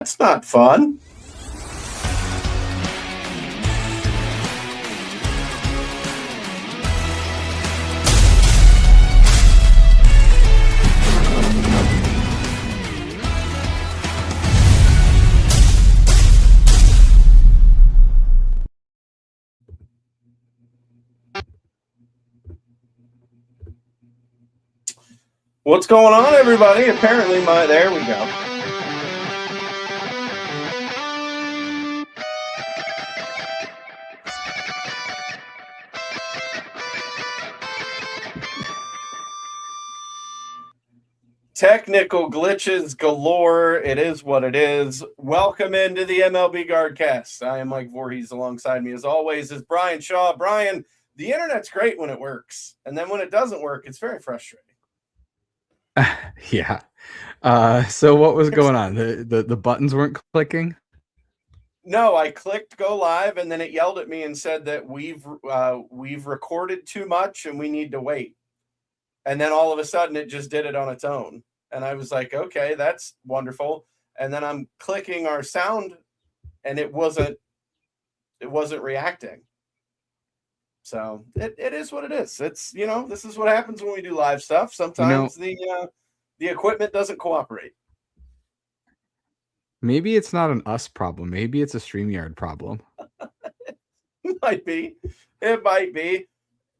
That's not fun. What's going on, everybody? Apparently, there we go. Technical glitches galore. It is what it is. Welcome into the MLB Guardcast. I am Mike Vorhies. Alongside me, as always, is Bryan Shaw. Bryan, the internet's great when it works, and then when it doesn't work, it's very frustrating. Yeah. So what was going on? The buttons weren't clicking? No, I clicked go live, and then it yelled at me and said that we've recorded too much and we need to wait. And then all of a sudden, it just did it on its own. And I was like, okay, that's wonderful. And then I'm clicking our sound, and it wasn't reacting. So it is what it is. It's, this is what happens when we do live stuff. Sometimes the equipment doesn't cooperate. Maybe it's not an us problem. Maybe it's a StreamYard problem. It might be.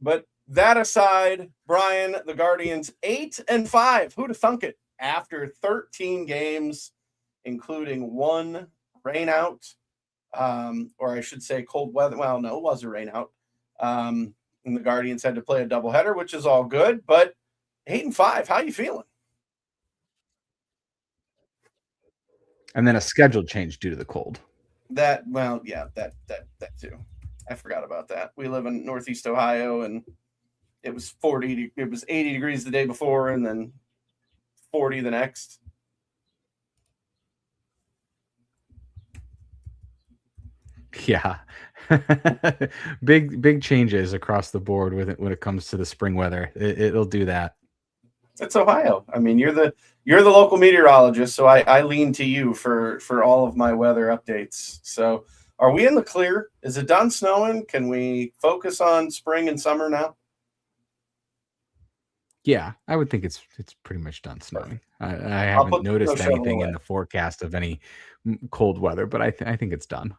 But that aside, Bryan, the Guardians 8-5. Who'd have thunk it? After 13 games, including one rainout, or I should say cold weather. Well, no, it was a rainout. And the Guardians had to play a doubleheader, which is all good. But 8-5, how you feeling? And then a schedule change due to the cold. That too. I forgot about that. We live in Northeast Ohio, and it was 80 degrees the day before, and then 40 the next. Yeah. big changes across the board with it when it comes to the spring weather. It'll do that. It's Ohio. I mean, you're the local meteorologist, so I lean to you for all of my weather updates. So, are we in the clear? Is it done snowing? Can we focus on spring and summer now? Yeah, I would think it's pretty much done snowing. I haven't noticed anything in the forecast of any cold weather, but I think it's done.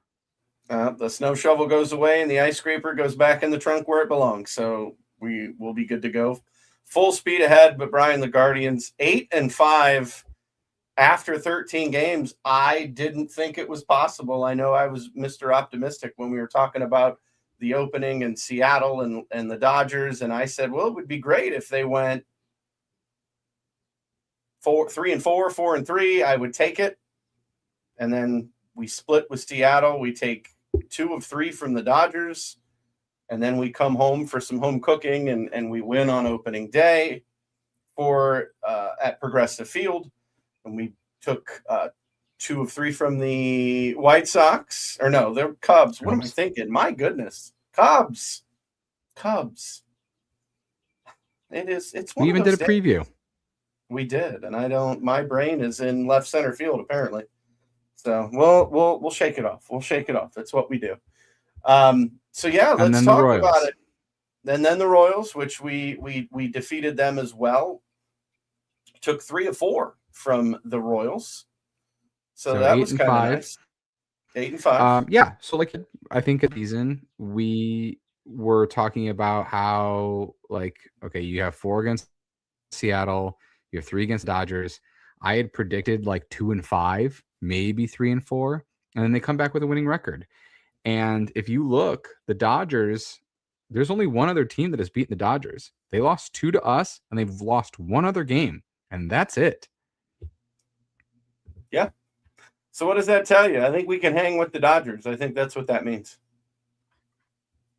The snow shovel goes away and the ice scraper goes back in the trunk where it belongs. So we will be good to go. Full speed ahead. But Bryan, the Guardians 8-5 after 13 games. I didn't think it was possible. I know I was Mr. Optimistic when we were talking about the opening in Seattle and the Dodgers. And I said, well, it would be great if they went 3-4, 4-3. I would take it. And then we split with Seattle. We take 2 of 3 from the Dodgers. And then we come home for some home cooking, and we win on opening day at Progressive Field. And we took 2 of 3 from the White Sox. Or no, they're Cubs. What am I thinking? My goodness. Cubs. It's one we even did a preview. We did, and my brain is in left center field apparently. So we'll shake it off. That's what we do. So yeah, let's talk about it. And then the Royals, which we defeated them as well. Took 3 of 4 from the Royals. So that was kind of nice. 8-5. Yeah. So I think at season we were talking about how okay, you have 4 against Seattle, you have 3 against Dodgers. I had predicted 2-5, maybe 3-4, and then they come back with a winning record. And if you look, the Dodgers, there's only one other team that has beaten the Dodgers. They lost 2 to us, and they've lost 1 other game, and that's it. Yeah. So what does that tell you? I think we can hang with the Dodgers. I think that's what that means.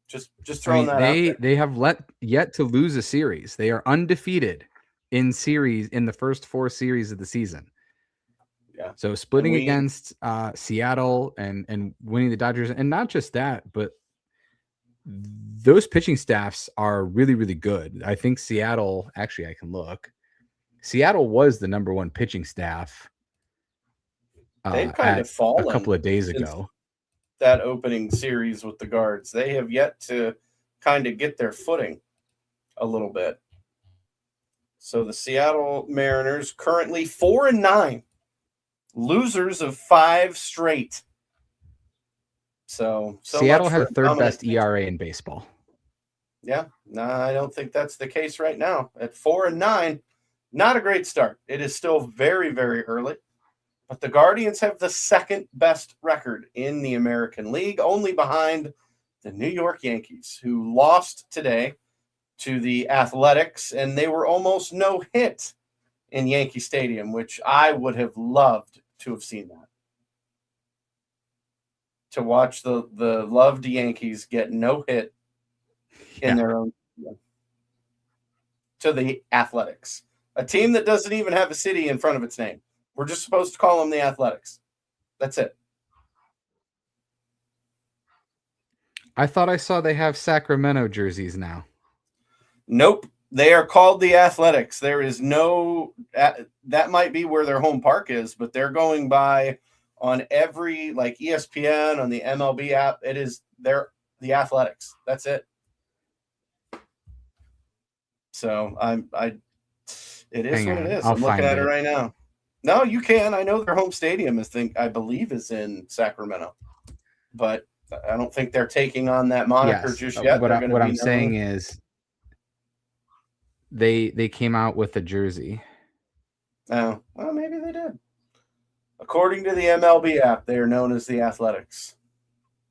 Just throwing that out there. They have yet to lose a series. They are undefeated in the first 4 series of the season. Yeah. So splitting against Seattle and winning the Dodgers, and not just that, but those pitching staffs are really, really good. I think Seattle, actually I can look. Seattle was the number 1 pitching staff They've kind of at fallen a couple of days since ago. that opening series with the Guards. They have yet to kind of get their footing a little bit. So the Seattle Mariners currently 4-9, losers of 5 straight. So Seattle much has for the third dominant best ERA in baseball. Yeah, no, I don't think that's the case right now. At 4-9, not a great start. It is still very, very early. But the Guardians have the second best record in the American League, only behind the New York Yankees, who lost today to the Athletics, and they were almost no hit in Yankee Stadium, which I would have loved to have seen that. To watch the loved Yankees get no hit in their own to the Athletics, a team that doesn't even have a city in front of its name. We're just supposed to call them the Athletics. That's it. I thought I saw they have Sacramento jerseys now. Nope. They are called the Athletics. There is no that might be where their home park is, but they're going by on every like ESPN, on the MLB app. They're the Athletics. That's it. So it is what it is. I'm looking at it right now. No, you can. I know their home stadium I believe is in Sacramento, but I don't think they're taking on that moniker just yet. What I'm saying is they came out with a jersey. Oh, well, maybe they did. According to the MLB app, they are known as the Athletics.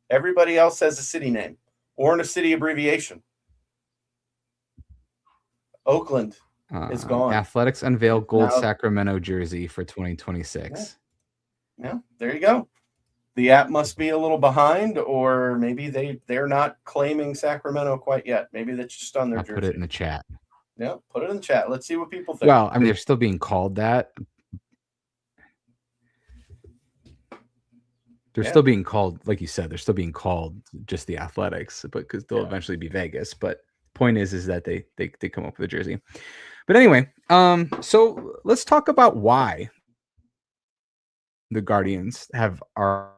Everybody else has a city name or a city abbreviation. Oakland is gone. Athletics unveiled gold Sacramento jersey for 2026. Yeah, there you go. The app must be a little behind, or maybe they're not claiming Sacramento quite yet. Maybe that's just on their jersey. Put it in the chat. Yeah, put it in the chat. Let's see what people think. Well, I mean, they're still being called that. They're still being called, like you said, they're still being called just the Athletics, but because they'll eventually be Vegas. But point is that they come up with a jersey. But anyway, so let's talk about why the Guardians are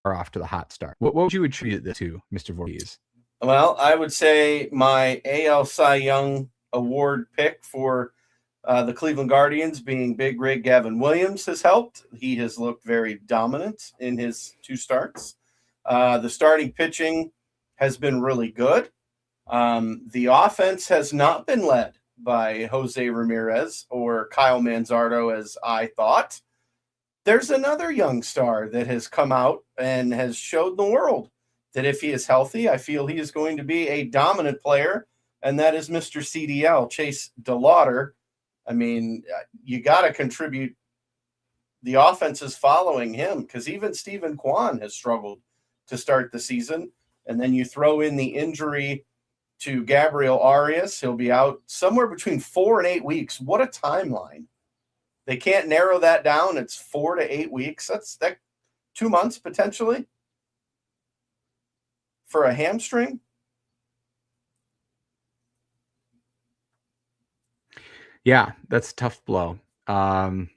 off to the hot start. What would you attribute this to, Mr. Vorhies? Well, I would say my AL Cy Young Award pick for the Cleveland Guardians being Big Rig Gavin Williams has helped. He has looked very dominant in his 2 starts. The starting pitching has been really good. The offense has not been led by Jose Ramirez or Kyle Manzardo, as I thought. There's another young star that has come out and has showed the world that if he is healthy, I feel he is going to be a dominant player, and that is Mr. CDL, Chase Delauter. I mean, you got to contribute. The offense is following him because even Stephen Kwan has struggled to start the season. And then you throw in the injury to Gabriel Arias. He'll be out somewhere between 4 and 8 weeks. What a timeline. They can't narrow that down. It's 4 to 8 weeks. That's 2 months potentially for a hamstring. Yeah, that's a tough blow. But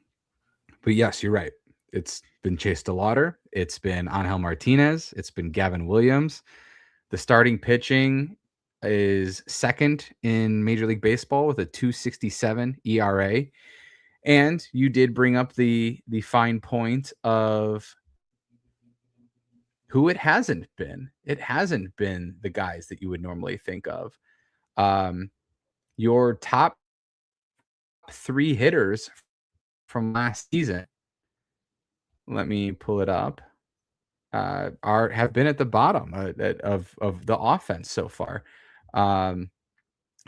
yes, you're right. It's been Chase Delauter. It's been Angel Martinez. It's been Gavin Williams. The starting pitching is second in Major League Baseball with a 2.67 ERA. And you did bring up the fine point of who it hasn't been. It hasn't been the guys that you would normally think of. Your top 3 hitters from last season, let me pull it up, have been at the bottom of the offense so far.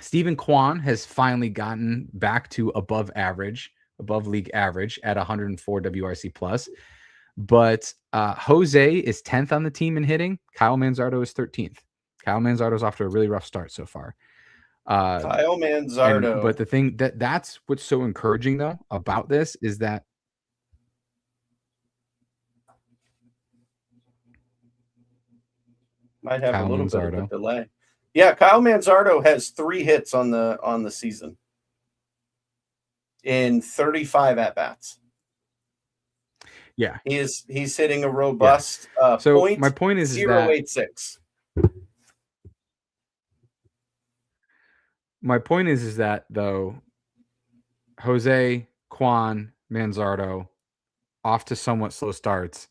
Stephen Kwan has finally gotten back to above league average at 104 WRC plus. But Jose is 10th on the team in hitting. Kyle Manzardo is 13th. Kyle Manzardo's off to a really rough start so far. Kyle Manzardo. But the thing that's what's so encouraging though about this is that might have Kyle a little Manzardo. Bit of a delay. Yeah, Kyle Manzardo has 3 hits on the season in 35 at bats. Yeah. He's hitting a robust So my point is that .086. my point is that though Jose, Quan, Manzardo off to somewhat slow starts,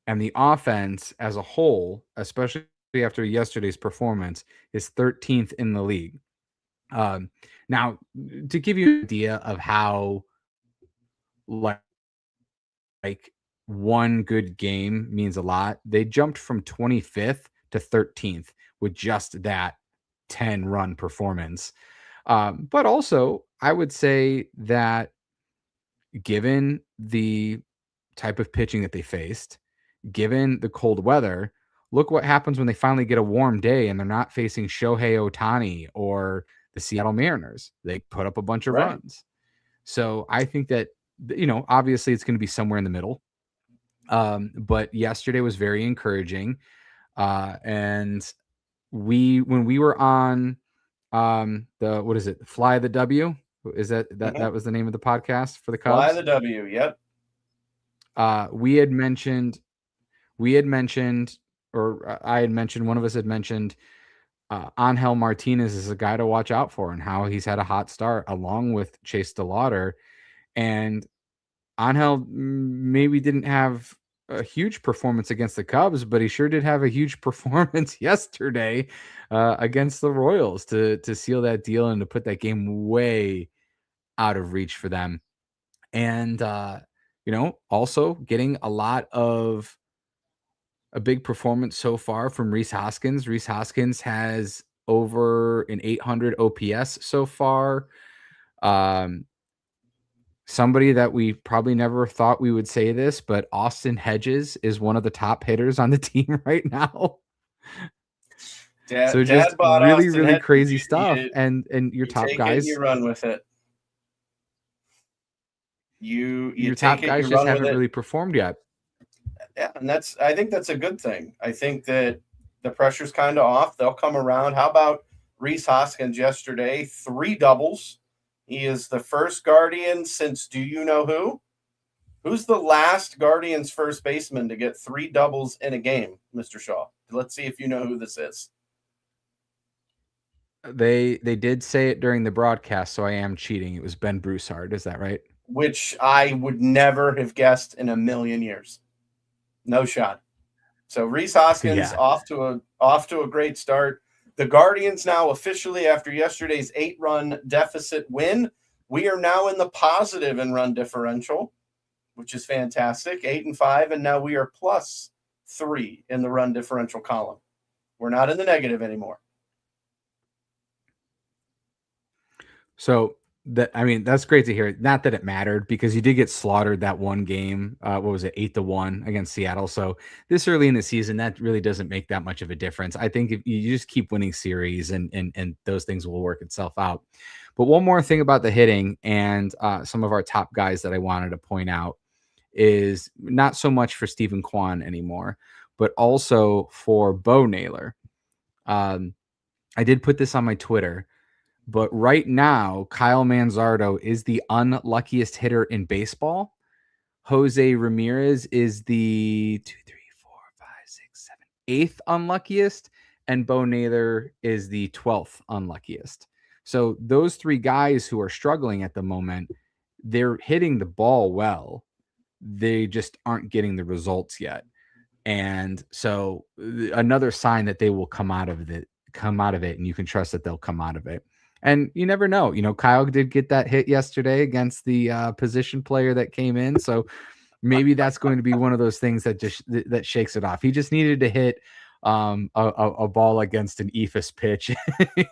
and the offense as a whole, especially after yesterday's performance, is 13th in the league. Now, to give you an idea of how like one good game means a lot, they jumped from 25th to 13th with just that 10-run performance. But also, I would say that given the type of pitching that they faced, given the cold weather, look what happens when they finally get a warm day and they're not facing Shohei Ohtani or the Seattle Mariners. They put up a bunch of Right. runs. So I think that, obviously it's going to be somewhere in the middle. But yesterday was very encouraging. And when we were on what is it? Fly the W? Is that was the name of the podcast for the Cubs? Fly the W. Yep. We had mentioned, or I had mentioned, one of us had mentioned Angel Martinez is a guy to watch out for and how he's had a hot start along with Chase Delauter. And Angel maybe didn't have a huge performance against the Cubs, but he sure did have a huge performance yesterday against the Royals to seal that deal and to put that game way out of reach for them. And, also getting a big performance so far from Rhys Hoskins. Rhys Hoskins has over an 800 OPS so far. Somebody that we probably never thought we would say this, but Austin Hedges is one of the top hitters on the team right now. So just really, really Hedges, crazy stuff. And your top guys, you run with it. Your top guys just haven't really performed yet. Yeah, and I think that's a good thing. I think that the pressure's kind of off. They'll come around. How about Rhys Hoskins yesterday? 3 doubles. He is the first Guardian since do you know who? Who's the last Guardians first baseman to get 3 doubles in a game, Mr. Shaw? Let's see if you know who this is. They did say it during the broadcast, so I am cheating. It was Ben Broussard. Is that right? Which I would never have guessed in a million years. No shot. So Rhys Hoskins off to a great start. The Guardians now officially, after yesterday's 8-run deficit win, we are now in the positive in run differential, which is fantastic. 8-5, and now we are +3 in the run differential column. We're not in the negative anymore. So that's great to hear. Not that it mattered because you did get slaughtered that one game. What was it, 8-1 against Seattle? So this early in the season, that really doesn't make that much of a difference. I think if you just keep winning series and those things will work itself out. But one more thing about the hitting and some of our top guys that I wanted to point out is not so much for Stephen Kwan anymore, but also for Bo Naylor. I did put this on my Twitter. But right now, Kyle Manzardo is the unluckiest hitter in baseball. Jose Ramirez is the 8th unluckiest, and Bo Naylor is the 12th unluckiest. So those 3 guys who are struggling at the moment, they're hitting the ball well. They just aren't getting the results yet. And so another sign that they will come out of it, and you can trust that they'll come out of it. And you never know. Kyle did get that hit yesterday against the position player that came in. So maybe that's going to be one of those things that shakes it off. He just needed to hit a ball against an ephus pitch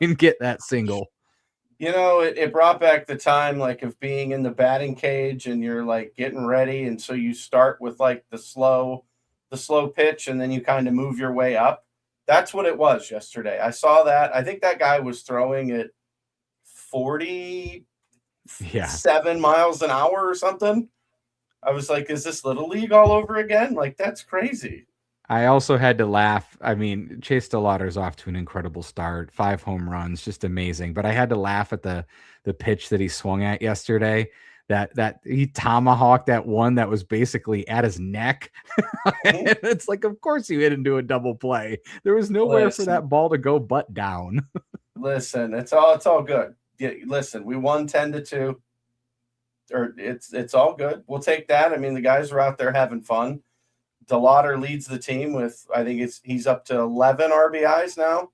and get that single. It brought back the time of being in the batting cage and you're getting ready. And so you start with the slow pitch and then you kind of move your way up. That's what it was yesterday. I saw that. I think that guy was throwing it 47 miles an hour or something. I was like, is this Little League all over again? That's crazy. I also had to laugh. I mean, Chase Delauter's off to an incredible start. 5 home runs, just amazing. But I had to laugh at the pitch that he swung at yesterday. that he tomahawked that one that was basically at his neck. Mhm. And it's like, of course you hit into a double play. There was nowhere for that ball to go but down. Listen, it's all good. Yeah, listen, we won 10-2. Or it's all good. We'll take that. I mean, the guys are out there having fun. Delauter leads the team with, I think he's up to 11 RBIs now.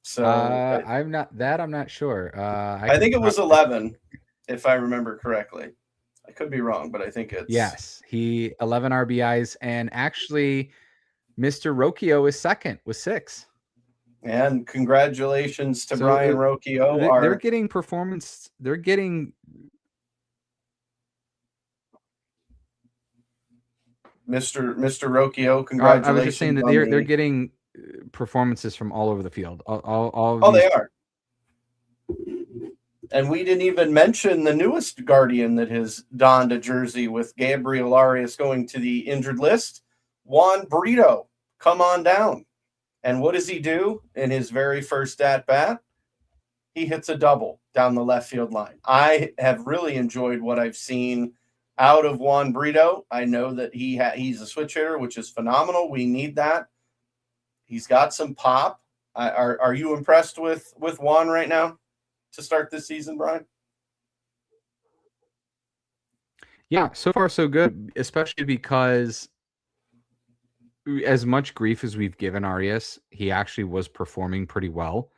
So I'm not sure. I think it was 11, if I remember correctly. I could be wrong, but I think it's yes. He 11 RBIs, and actually, Mr. Rocchio is second with 6. And congratulations to So Bryan Rocchio. they're getting performance. They're getting Mr. Rocchio. Congratulations. I was just saying that they're getting performances from all over the field. They are. And we didn't even mention the newest Guardian that has donned a jersey with Gabriel Arias going to the injured list. Juan Brito, come on down. And what does he do in his very first at-bat? He hits a double down the left field line. I have really enjoyed what I've seen out of Juan Brito. I know that he's a switch hitter, which is phenomenal. We need that. He's got some pop. Are you impressed with Juan right now to start this season, Brian? Yeah, so far so good, especially because as much grief as we've given Arias, he actually was performing pretty well.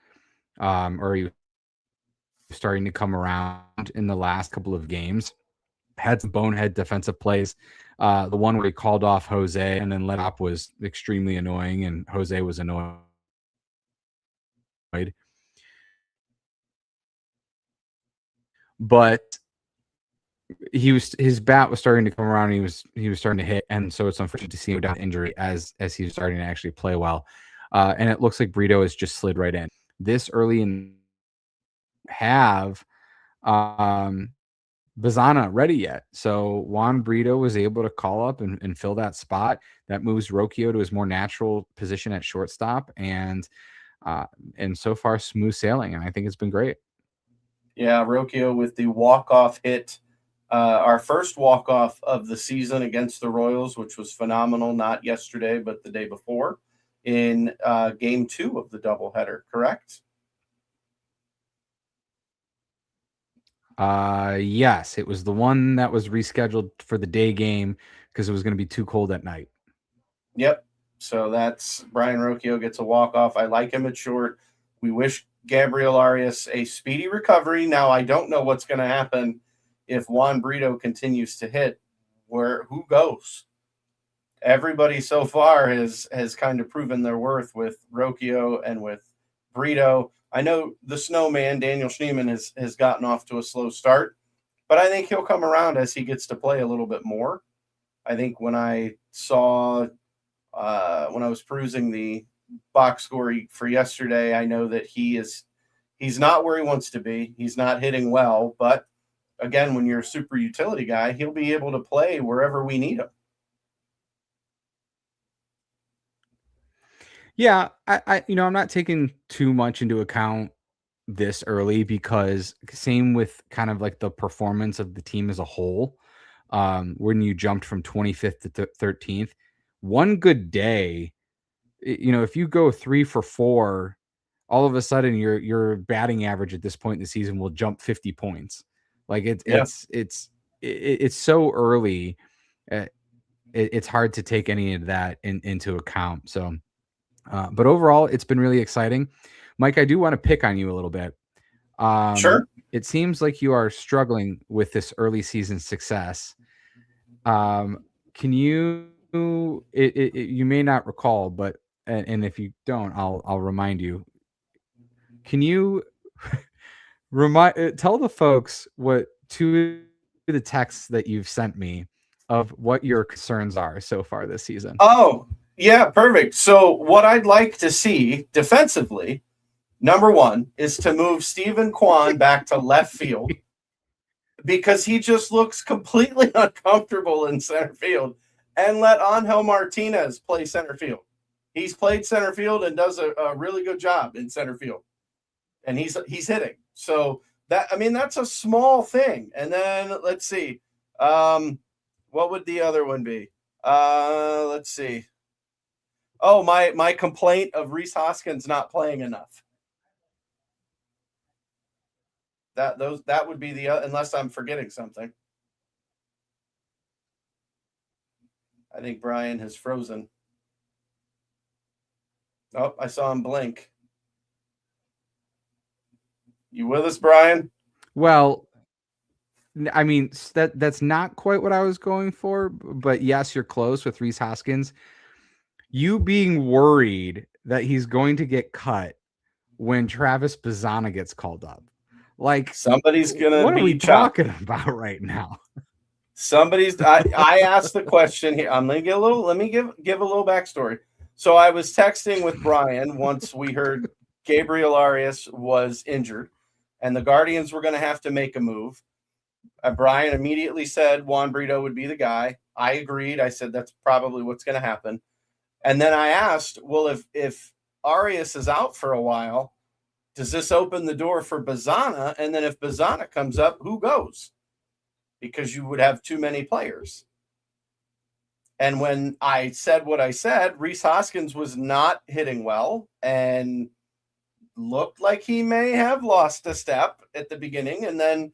Or he was starting to come around in the last couple of games. Had some bonehead defensive plays. The one where he called off Jose and then let up was extremely annoying, and Jose was annoyed. But his bat was starting to come around. And he was starting to hit, and so it's unfortunate to see him without injury as he was starting to actually play well. And it looks like Brito has just slid right in this early in have Bazana ready yet. So Juan Brito was able to call up and fill that spot. That moves Rocchio to his more natural position at shortstop, and so far smooth sailing, and I think it's been great. Yeah, Rocchio with the walk-off hit, our first walk-off of the season against the Royals, which was phenomenal, not yesterday, but the day before, in game 2 of the doubleheader, correct? Yes, it was the one that was rescheduled for the day game because it was going to be too cold at night. Yep. So that's Bryan Rocchio gets a walk-off. I like him at short. We wish Gabriel Arias a speedy recovery. Now, I don't know what's going to happen if Juan Brito continues to hit. Who goes? Everybody so far has kind of proven their worth with Rocchio and with Brito. I know the snowman, Daniel Schneemann, has gotten off to a slow start, but I think he'll come around as he gets to play a little bit more. I think when I saw when I was perusing the box score for yesterday, I know that he's not where he wants to be. He's not hitting well, but again, when you're a super utility guy, he'll be able to play wherever we need him. Yeah, I'm not taking too much into account this early because same with kind of like the performance of the team as a whole. When you jumped from 25th to 13th, one good day, if you go 3 for 4, all of a sudden your batting average at this point in the season will jump 50 points. Like it's so early. It's hard to take any of that into account. So, but overall, it's been really exciting. Mike, I do want to pick on you a little bit. Sure. It seems like you are struggling with this early season success. Can you? You may not recall, but and if you don't, I'll remind you. Can you tell the folks what 2 of the texts that you've sent me of what your concerns are so far this season? Oh, yeah, perfect. So what I'd like to see defensively, number one, is to move Stephen Kwan back to left field because he just looks completely uncomfortable in center field, and let Angel Martinez play center field. He's played center field and does a really good job in center field, and he's hitting. So That's a small thing. And then let's see. What would the other one be? Let's see. Oh, my complaint of Rhys Hoskins not playing enough. That would be unless I'm forgetting something. I think Brian has frozen. Oh, I saw him blink. You with us, Brian? Well, I mean, that's not quite what I was going for, but yes, you're close with Rhys Hoskins. You being worried that he's going to get cut when Travis Bazzana gets called up. Like, somebody's gonna what be are we chopped. talking about right now? I asked the question here. I'm gonna let me give a little backstory. So I was texting with Brian once we heard Gabriel Arias was injured and the Guardians were going to have to make a move. Brian immediately said Juan Brito would be the guy. I agreed. I said that's probably what's going to happen. And then I asked, well, if Arias is out for a while, does this open the door for Bazzana? And then if Bazzana comes up, who goes? Because you would have too many players. And when I said what I said, Rhys Hoskins was not hitting well and looked like he may have lost a step at the beginning. And then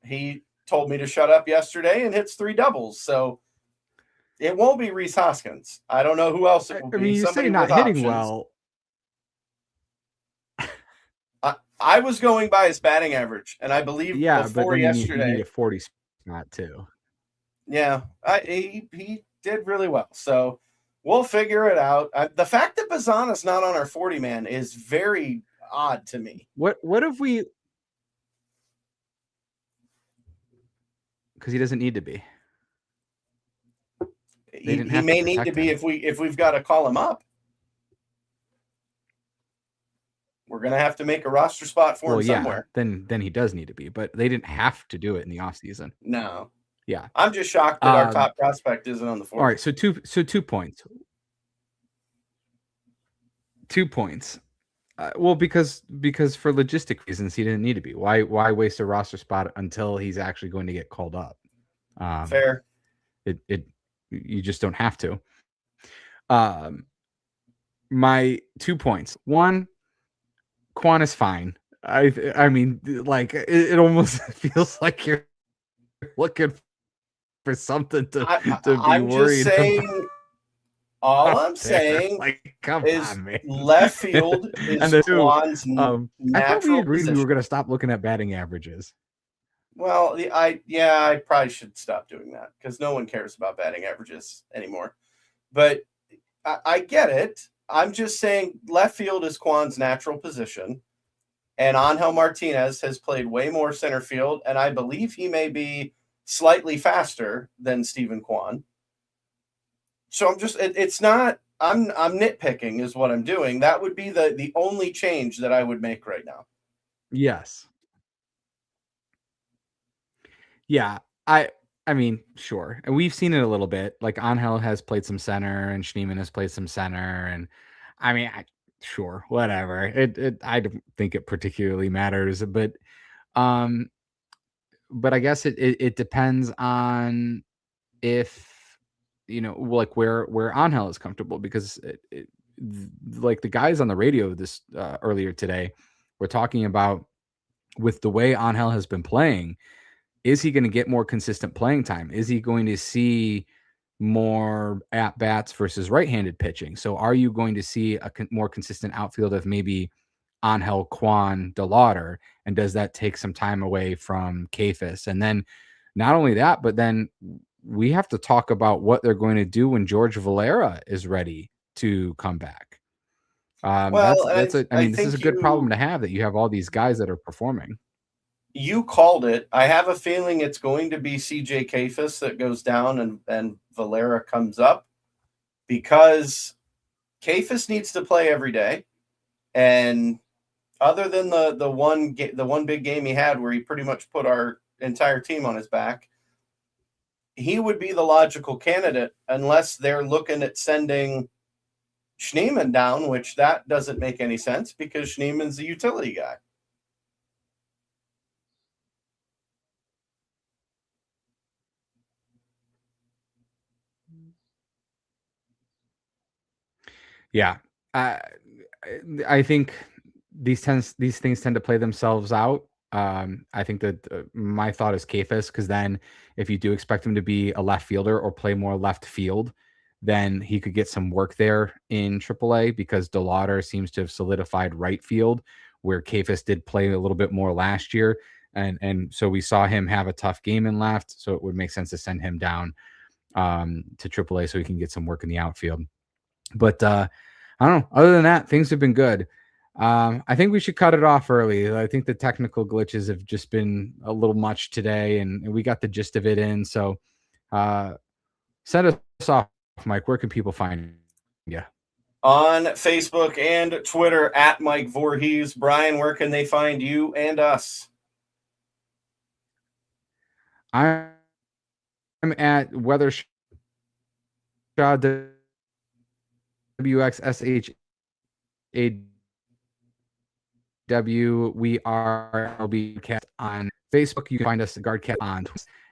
he told me to shut up yesterday and hits 3 doubles. So it won't be Rhys Hoskins. I don't know who else it will be. I mean, you say not hitting well. I was going by his batting average, and I believe before yesterday, you need a 40 spot too. Yeah, he did really well. So we'll figure it out. The fact that Bazzana's not on our 40 man is very odd to me. What if we? Because he doesn't need to be. He may need to be if we've got to call him up. We're gonna have to make a roster spot for him somewhere. Then he does need to be, but they didn't have to do it in the offseason. No. Yeah. I'm just shocked that our top prospect isn't on the 40. All right, so 2 points. 2 points. Well, because for logistic reasons, he didn't need to be. Why waste a roster spot until he's actually going to get called up? Fair. You just don't have to. My 2 points. One, Quan is fine. I mean, like it almost feels like you're looking for something to be worried about. All I'm saying is left field is Quan's natural I thought we agreed position. we were going to stop looking at batting averages. Well, I probably should stop doing that because no one cares about batting averages anymore. But I get it. I'm just saying left field is Quan's natural position. And Angel Martinez has played way more center field, and I believe he may be slightly faster than Stephen Kwan. So I'm nitpicking is what I'm doing. That would be the only change that I would make right now. Yes. Yeah, I mean, sure. And we've seen it a little bit. Like Angel has played some center and Schneemann has played some center. And I mean, sure, whatever. I don't think it particularly matters, but I guess it depends on if, like where Angel is comfortable, because like the guys on the radio this earlier today were talking about with the way Angel has been playing, is he going to get more consistent playing time? Is he going to see more at bats versus right-handed pitching? So are you going to see a more consistent outfield of maybe Angel, Quan, Delauter? And does that take some time away from Kefis? And then not only that, but then we have to talk about what they're going to do when George Valera is ready to come back. This is a good problem to have, that you have all these guys that are performing. You called it. I have a feeling it's going to be CJ Kefis that goes down and Valera comes up, because Kefis needs to play every day. And other than the one big game he had where he pretty much put our entire team on his back, he would be the logical candidate unless they're looking at sending Schneemann down, which that doesn't make any sense because Schneemann's the utility guy. Yeah. I think these things tend to play themselves out. I think that my thought is Kafis, because then if you do expect him to be a left fielder or play more left field, then he could get some work there in AAA, because Delauter seems to have solidified right field, where Kafis did play a little bit more last year. And so we saw him have a tough game in left. So it would make sense to send him down to AAA so he can get some work in the outfield. But I don't know. Other than that, things have been good. I think we should cut it off early. I think the technical glitches have just been a little much today, and we got the gist of it in. So send us off, Mike. Where can people find you? On Facebook and Twitter at Mike Vorhies. Brian, where can they find you and us? I'm at Weathershaw WXSHAW. We are MLB Guardcast on Facebook. You can find us at Guardcast on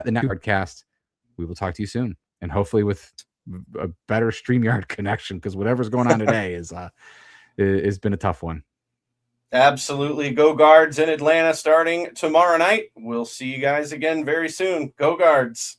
the Network Guardcast. We will talk to you soon, and hopefully with a better StreamYard connection, because whatever's going on today has been a tough one. Absolutely. Go Guards in Atlanta starting tomorrow night. We'll see you guys again very soon. Go Guards.